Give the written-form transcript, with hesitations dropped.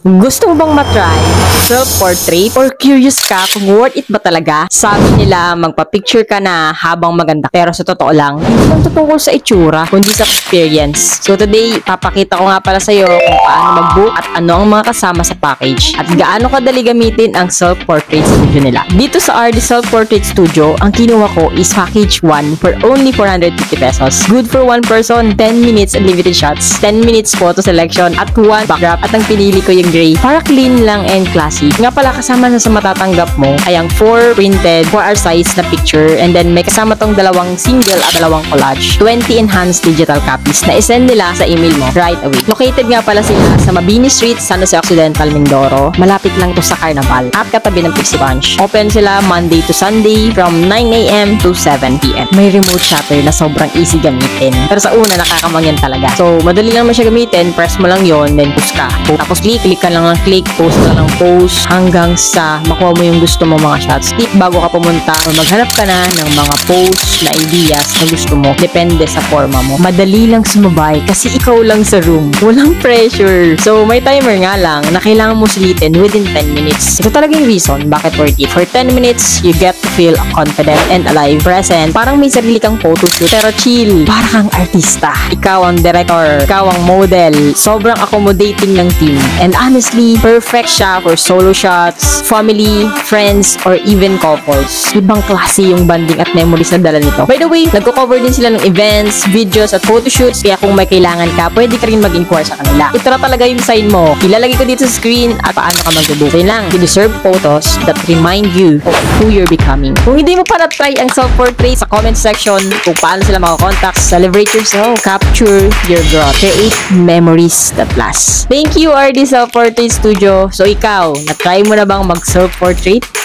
Gusto mo bang matry self-portrait or curious ka kung worth it ba talaga? Sabi nila magpa-picture ka na habang maganda. Pero sa totoo lang, hindi lang tungkol sa itsura, kundi sa experience. So today, papakita ko nga pala sa'yo kung paano mag-book at ano ang mga kasama sa package at gaano kadali gamitin ang self-portrait studio nila. Dito sa RD Self-Portrait Studio, ang kinuha ko is package 1 for only 450 pesos. Good for one person, 10 minutes unlimited shots, 10 minutes photo selection, at 1 backdrop. At ang pinili ko yung gray para clean lang and classy. Nga pala kasama na sa matatanggap mo ay ang 4 printed 4R size na picture, and then may kasama tong dalawang single at dalawang collage, 20 enhanced digital copies na isend nila sa email mo right away. Located nga pala sila sa Mabini Street, San Jose Occidental, Mindoro. Malapit lang to sa Carnaval at katabi ng Pixie Bunch. Open sila Monday to Sunday from 9 a.m. to 7 p.m. May remote shutter na sobrang easy gamitin. Pero sa una nakakamangyan talaga. So madali lang mo siya gamitin, press mo lang yon, then post ka. Tapos click ka lang ng click, post ka lang post hanggang sa makuha mo yung gusto mo mga shots. Tip bago ka pumunta o maghanap ka na ng mga post na ideas na gusto mo. Depende sa forma mo. Madali lang sumabay kasi ikaw lang sa room. Walang pressure. So may timer nga lang na kailangan mo sulitin within 10 minutes. Ito talaga yung reason bakit worth it. For 10 minutes, you get to feel confident and alive, present. Parang may sarili kang photoshoot pero chill. Parang kang artista. Ikaw ang director. Ikaw ang model. Sobrang accommodating ng team. And honestly, perfect siya for solo shots, family, friends, or even couples. Ibang klase yung banding at memories na dala nito. By the way, nagko-cover din sila ng events, videos, at photoshoots. Kaya kung may kailangan ka, pwede ka rin mag-inquire sa kanila. Ito na talaga yung sign mo. Ilalagay ko dito sa screen at paano ka mag-book. Yun lang, you deserve photos that remind you of who you're becoming. Kung hindi mo pa na-try ang self-portrait, sa comment section kung paano sila makakontakt, celebrate yourself, capture your growth, create memories that last. Thank you, RD Self-Portrait Studio. So ikaw, na-try mo na bang mag-self-portrait?